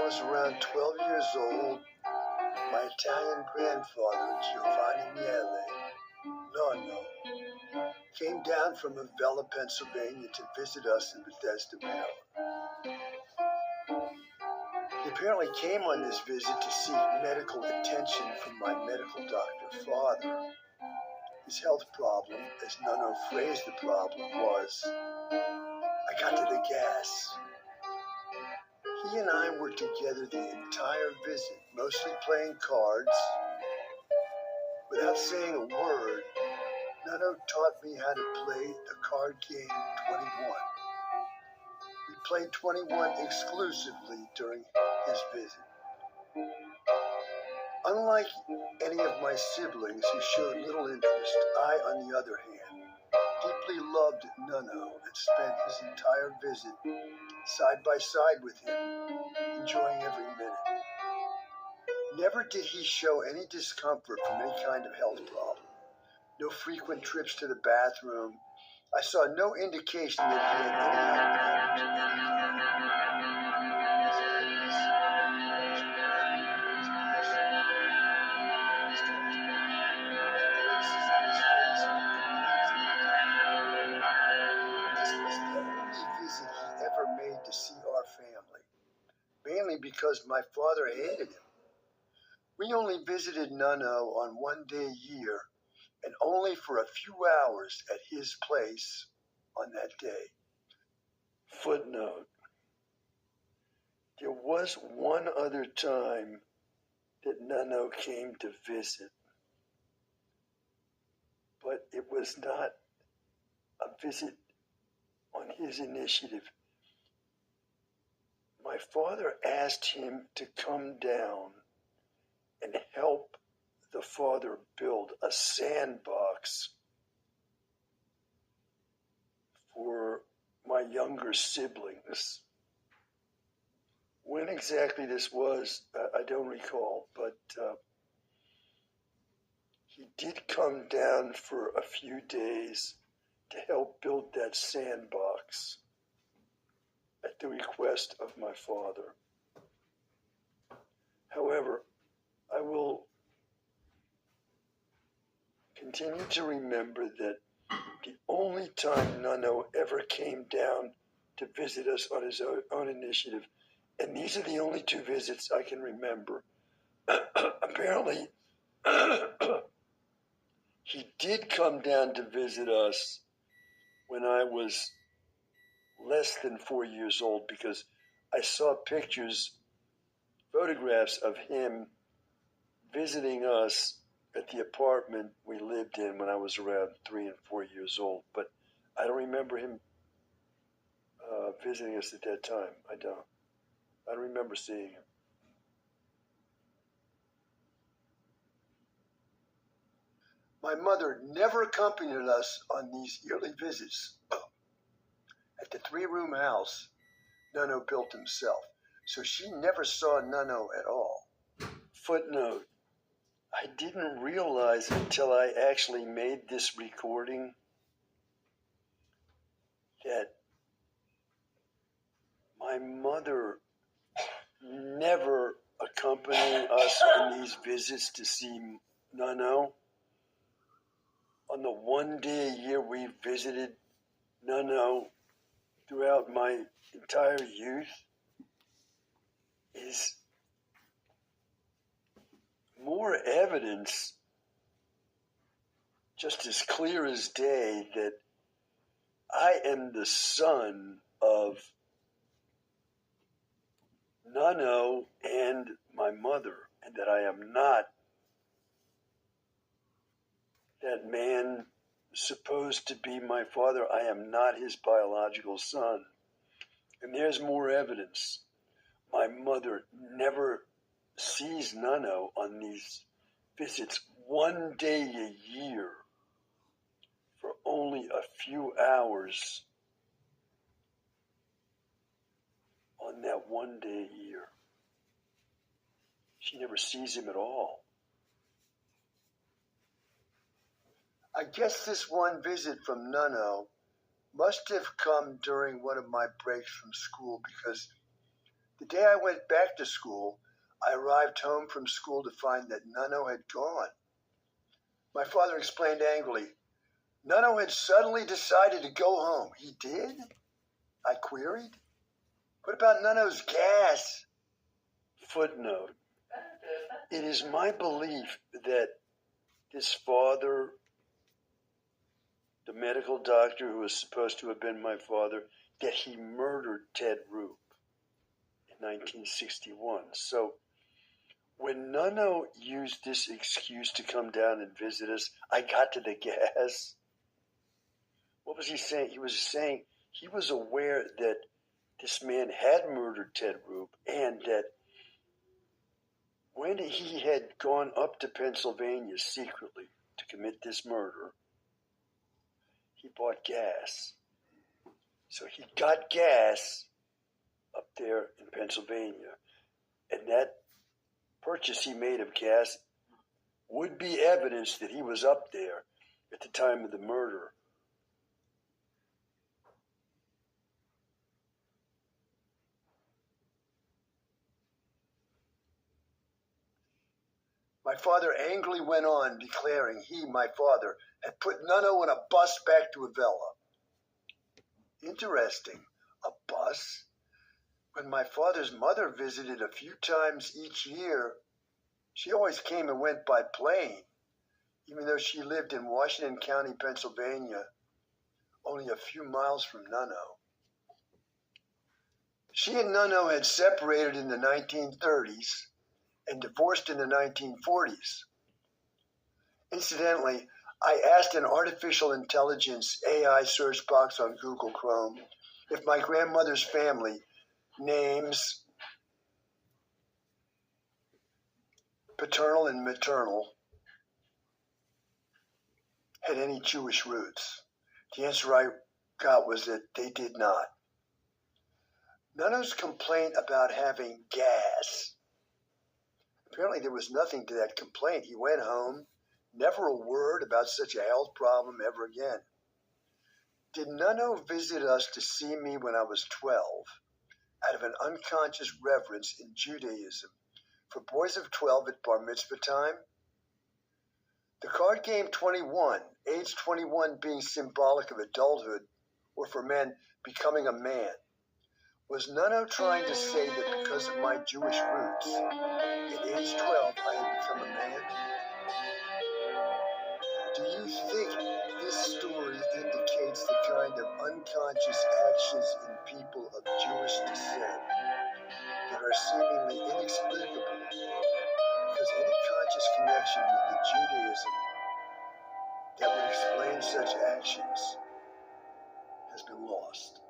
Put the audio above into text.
was around 12 years old, my Italian grandfather, Giovanni Miele, nonno, came down from Avella, Pennsylvania to visit us in Bethesda, Maryland. He apparently came on this visit to seek medical attention from my medical doctor father. His health problem, as Nonno phrased the problem, was, I got to the gas. He and I were together the entire visit, mostly playing cards. Without saying a word, Nonno taught me how to play the card game 21. We played 21 exclusively during his visit. Unlike any of my siblings who showed little interest, I, on the other hand, deeply loved Nonno and spent his entire visit side by side with him, enjoying every minute. Never did he show any discomfort from any kind of health problem. No frequent trips to the bathroom. I saw no indication that he had any health problems. This was the only visit he ever made to see our family, mainly because my father hated him. We only visited Nonno on one day a year, and only for a few hours at his place on that day. Footnote. There was one other time that Nonno came to visit, but it was not a visit on his initiative. My father asked him to come down and help the father build a sandbox for my younger siblings. When exactly this was, I don't recall, but he did come down for a few days to help build that sandbox at the request of my father. However, I will continue to remember that the only time Nonno ever came down to visit us on his own initiative, and these are the only two visits I can remember, apparently he did come down to visit us when I was less than 4 years old, because I saw photographs of him visiting us at the apartment we lived in when I was around 3 and 4 years old. But I don't remember him visiting us at that time. I don't remember seeing him. My mother never accompanied us on these yearly visits. At the 3-room house Nonno built himself, so she never saw Nonno at all. Footnote. I didn't realize until I actually made this recording that my mother never accompanied us on these visits to see Nonno. On the one day a year we visited Nonno throughout my entire youth is more evidence, just as clear as day, that I am the son of Nonno and my mother, and that I am not that man supposed to be my father. I am not his biological son. And there's more evidence. My mother never sees Nonno on these visits one day a year for only a few hours on that one day a year. She never sees him at all. I guess this one visit from Nonno must have come during one of my breaks from school, because The day I went back to school, I arrived home from school to find that Nunno had gone. My father explained angrily, Nunno had suddenly decided to go home. He did? I queried. What about Nunno's gas? Footnote. It is my belief that this father, the medical doctor who was supposed to have been my father, that he murdered Ted Roop in 1961. So when Nunno used this excuse to come down and visit us, I got to the gas. What was he saying? He was saying he was aware that this man had murdered Ted Roop and that when he had gone up to Pennsylvania secretly to commit this murder, he bought gas. So he got gas up there in Pennsylvania, and that purchase he made of gas would be evidence that he was up there at the time of the murder. My father angrily went on, declaring he, my father, had put Nunno on a bus back to Avella. Interesting, a bus? When my father's mother visited a few times each year, she always came and went by plane, even though she lived in Washington County, Pennsylvania, only a few miles from Nunno. She and Nunno had separated in the 1930s and divorced in the 1940s. Incidentally, I asked an artificial intelligence AI search box on Google Chrome if my grandmother's family names, paternal and maternal, had any Jewish roots. The answer I got was that they did not. Nunno's complaint about having gas. Apparently there was nothing to that complaint. He went home, never a word about such a health problem ever again. Did Nunno visit us to see me when I was 12 out of an unconscious reverence in Judaism for boys of 12 at bar mitzvah time? The card game 21, age 21 being symbolic of adulthood, or for men becoming a man. Was Nunno trying to say that because of my Jewish roots, at age 12 I had become a man? Do you think this story indicates the kind of unconscious actions in people of Jewish descent that are seemingly inexplicable because any conscious connection with the Judaism that would explain such actions has been lost?